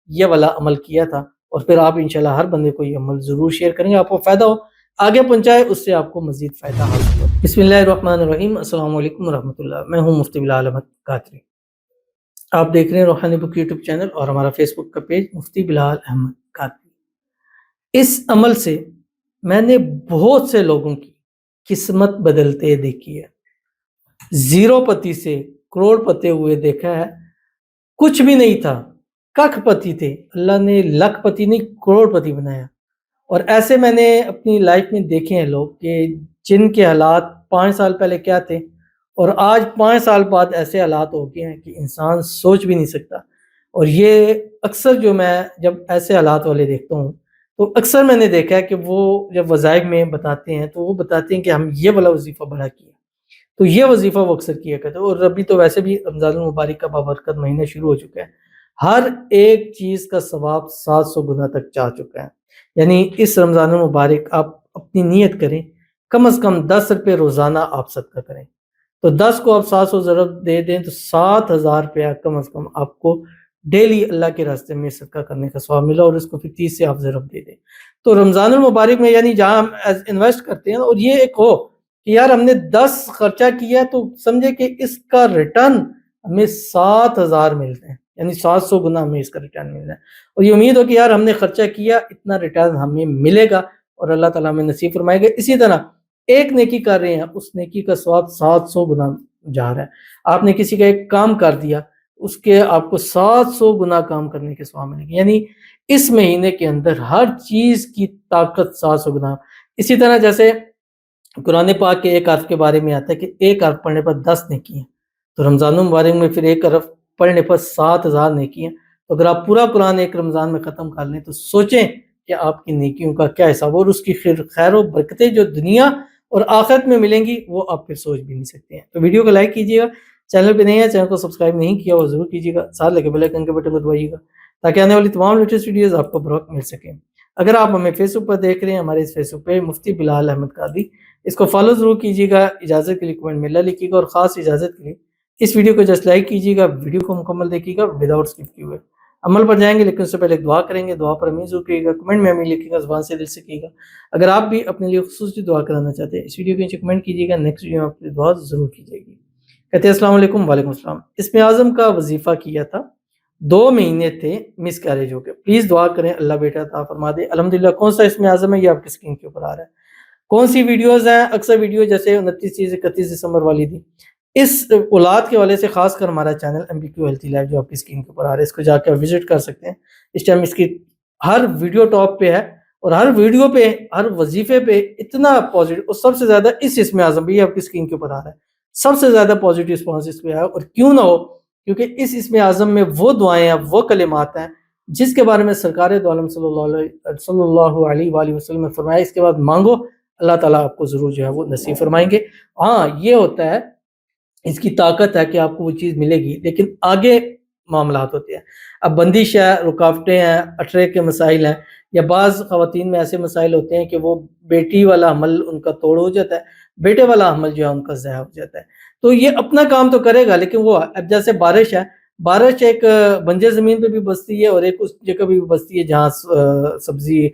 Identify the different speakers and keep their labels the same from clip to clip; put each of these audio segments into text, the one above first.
Speaker 1: یہ والا عمل کیا تھا، اور پھر آپ انشاءاللہ ہر بندے کو یہ عمل ضرور شیئر کریں گے، آپ کو فائدہ ہو، آگے پہنچائے، اس سے آپ کو مزید فائدہ حاصل ہو۔ بسم اللہ الرحمن الرحیم، السلام علیکم ورحمۃ اللہ، میں ہوں مفتی بلال احمد قادری، آپ دیکھ رہے ہیں روحانی بک یوٹیوب چینل اور ہمارا فیس بک کا پیج مفتی بلال احمد قادری۔ اس عمل سے میں نے بہت سے لوگوں کی قسمت بدلتے دیکھی ہے، زیرو پتی سے کروڑ پتے ہوئے دیکھا ہے، کچھ بھی نہیں تھا، ککھ پتی تھے، اللہ نے لاکھ پتی نہیں کروڑ پتی بنایا۔ اور ایسے میں نے اپنی لائف میں دیکھے ہیں لوگ کہ جن کے حالات 5 سال پہلے کیا تھے اور آج 5 سال بعد ایسے حالات ہو گئے ہیں کہ انسان سوچ بھی نہیں سکتا۔ اور یہ اکثر جو میں جب ایسے حالات والے دیکھتا ہوں تو اکثر میں نے دیکھا ہے کہ وہ جب وظائف میں بتاتے ہیں تو وہ بتاتے ہیں کہ ہم یہ والا وظیفہ بڑا کیا، تو یہ وظیفہ وہ اکثر کیا کرتے ہیں۔ اور ابھی تو ویسے بھی رمضان المبارک کا بابرکت مہینہ شروع ہو چکا ہے، ہر ایک چیز کا ثواب 700 گنا تک جا چکا ہے۔ یعنی اس رمضان المبارک آپ اپنی نیت کریں، کم از کم 10 روپے روزانہ آپ صدقہ کریں، تو 10 کو آپ 700 ضرب دے دیں تو 7000 روپیہ کم از کم آپ کو ڈیلی اللہ کے راستے میں صدقہ کرنے کا ثواب ملا، اور اس کو پھر 30 سے آپ ضرب دے دیں۔ تو رمضان المبارک میں یعنی جہاں ہم انویسٹ کرتے ہیں، اور یہ ایک ہو کہ یار ہم نے 10 خرچہ کیا تو سمجھے کہ اس کا ریٹرن ہمیں 7000 ملتے ہیں، یعنی 700 گنا ہمیں اس کا ریٹرن مل رہا ہے، اور یہ امید ہو کہ یار ہم نے خرچہ کیا اتنا ریٹرن ہمیں ملے گا اور اللہ تعالیٰ ہمیں نصیب فرمائے گا۔ اسی طرح ایک نیکی کر رہے ہیں، اس نیکی کا ثواب 700 گنا جا رہا ہے۔ آپ نے کسی کا ایک کام کر دیا، اس کے آپ کو 700 گنا کام کرنے کے ثواب ملے گا۔ یعنی اس مہینے کے اندر ہر چیز کی طاقت 700 گنا۔ اسی طرح جیسے قرآن پاک کے ایک حرف کے بارے میں آتا ہے کہ ایک حرف پڑھنے پر 10 نیکی ہیں، تو رمضان المبارک میں پھر ایک حرف پڑھنے پر 7000 نیکی ہیں۔ تو اگر آپ پورا قرآن ایک رمضان میں ختم کر لیں تو سوچیں کہ آپ کی نیکیوں کا کیا حساب، اور اس کی خیر و برکتیں جو دنیا اور آخرت میں ملیں گی وہ آپ پھر سوچ بھی نہیں سکتے ہیں۔ تو ویڈیو کو لائک کیجیے گا، چینل پہ نہیں ہے چینل کو سبسکرائب نہیں کیا وہ ضرور کیجیے گا، ساتھ لگے بیل آئیکن کے بٹن کو دبائیے گا تاکہ آنے والی تمام لیٹسٹ ویڈیوز آپ کو بروقت مل سکیں۔ اگر آپ ہمیں فیس بک پر دیکھ رہے ہیں، ہمارے اس فیس بک پہ مفتی بلال احمد قادری، اس کو فالو ضرور کیجیے گا، اجازت کے لیے کمنٹ میں اللہ لکھیے گا، اور خاص اجازت کے لیے اس ویڈیو کو جسٹ لائک کیجیے گا، ویڈیو کو مکمل دیکھیے گا وداؤٹ اسکپ کیے ہوئے۔ عمل پر جائیں گے لیکن اس سے پہلے ایک دعا کریں گے، دعا پر امین ضرور کیجیے گا، کمنٹ میں امین لکھیے گا، زبان سے دل سے کیجیے گا۔ اگر آپ بھی اپنے لیے خصوصی دعا کرانا چاہتے ہیں اس ویڈیو کے نیچے کمنٹ کیجیے گا، نیکسٹ ویڈیو میں آپ کی دعا ضرور کی جائے گی۔ کہتے ہیں السلام علیکم، وعلیکم السلام۔ اسم اعظم کا وظیفہ کیا تھا، 2 مہینے تھے مس کیریج ہو گئے، پلیز دعا کریں اللہ بیٹا عطا فرما دے۔ الحمدللہ کون سا اسم اعظم ہے یہ آپ کی اسکرین کے اوپر آ رہا ہے، کون سی ویڈیوز ہیں، اکثر ویڈیو جیسے 29 31 دسمبر والی تھی، اس اولاد کے حوالے سے خاص کر ہمارا چینل MBQ ہیلتھی لائف جو آپ کی اسکرین کے اوپر آ رہا ہے، اس کو جا کے وزٹ کر سکتے ہیں۔ اس ٹائم اس کی ہر ویڈیو ٹاپ پہ ہے، اور ہر ویڈیو پہ ہر وظیفے پہ اتنا پازیٹیو، اور سب سے زیادہ اس اسم اعظم بھی آپ کی اسکرین کے اوپر آ رہا ہے، سب سے زیادہ پازیٹیو رسپانس اس پہ آیا، اور کیوں نہ ہو کیونکہ اس اسم اعظم میں وہ دعائیں ہیں، وہ کلمات ہیں جس کے بارے میں سرکار دو عالم صلی اللہ علیہ وآلہ وسلم نے فرمایا اس کے بعد مانگو اللہ تعالیٰ آپ کو ضرور جو ہے وہ نصیب فرمائیں گے۔ ہاں یہ ہوتا ہے، اس کی طاقت ہے کہ آپ کو وہ چیز ملے گی، لیکن آگے معاملات ہوتے ہیں، اب بندش ہے، رکاوٹیں ہیں، اٹھرے کے مسائل ہیں، یا بعض خواتین میں ایسے مسائل ہوتے ہیں کہ وہ بیٹی والا حمل ان کا توڑ ہو جاتا ہے، بیٹے والا حمل جو ہے ان کا ضائع ہو جاتا ہے، تو یہ اپنا کام تو کرے گا، لیکن وہ اب جیسے بارش ہے، بارش ایک بنجر زمین پہ بھی بستی ہے اور ایک اس جگہ بھی بستی ہے جہاں سبزی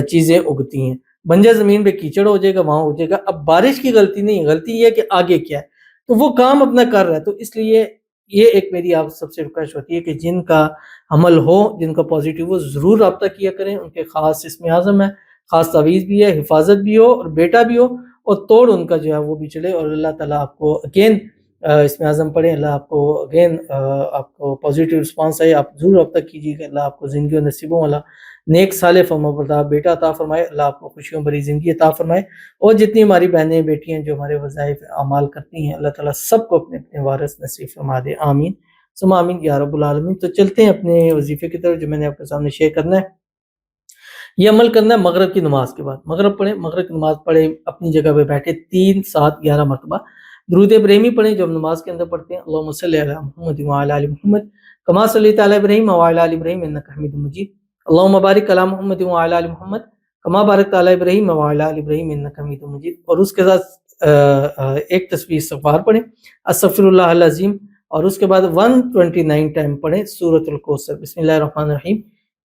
Speaker 1: چیزیں اگتی ہیں۔ بنجر زمین پہ کیچڑ ہو جائے گا، وہاں ہو جائے گا، اب بارش کی غلطی نہیں، غلطی یہ ہے کہ آگے کیا ہے، تو وہ کام اپنا کر رہا ہے۔ تو اس لیے یہ ایک میری آپ سب سے ریکویسٹ ہوتی ہے کہ جن کا عمل ہو، جن کا پازیٹیو وہ ضرور رابطہ کیا کریں، ان کے خاص اسم اعظم ہے، خاص تعویذ بھی ہے، حفاظت بھی ہو اور بیٹا بھی ہو، اور توڑ ان کا جو ہے وہ بھی چلے، اور اللہ تعالیٰ آپ کو اگین اسم اعظم پڑھیں، اللہ آپ کو اگین آپ کو پازیٹیو رسپانس آئے، آپ ضرور رابطہ کیجیے کہ اللہ آپ کو زندگی و نصیبوں والا نیک صالح فرمانبردار بیٹا عطا فرمائے، اللہ آپ کو خوشیوں بھری زندگی عطا فرمائے، اور جتنی ہماری بہنیں بیٹیاں جو ہمارے وظائف اعمال کرتی ہیں اللہ تعالیٰ سب کو اپنے اپنے وارث نصیب فرما دے، آمین ثم آمین یا رب العالمین۔ تو چلتے ہیں اپنے وظیفے کی طرف جو میں نے آپ کے سامنے شیئر کرنا ہے۔ یہ عمل کرنا ہے مغرب کی نماز کے بعد، مغرب پڑھیں، مغرب کی نماز پڑھیں، اپنی جگہ پہ بیٹھے 3 7 11 مرتبہ درود ابراہیمی پڑھیں جو ہم نماز کے اندر پڑھتے ہیں، اللہم صلی علی محمد وعلی آل محمد کما صلیت علی ابراہیم وعلی آل ابراہیم انک حمید مجید، اللہم بارک علی محمد وعلی آل محمد کما بارکت علی ابراہیم وعلی آل ابراہیم انک حمید مجید، اور اس کے ساتھ ایک تسبیح استغفار پڑھیں استغفر اللہ العظیم، اور اس کے بعد 129 ٹائم پڑھیں سورۃ الکوثر، بسم اللہ الرحمن الرحیم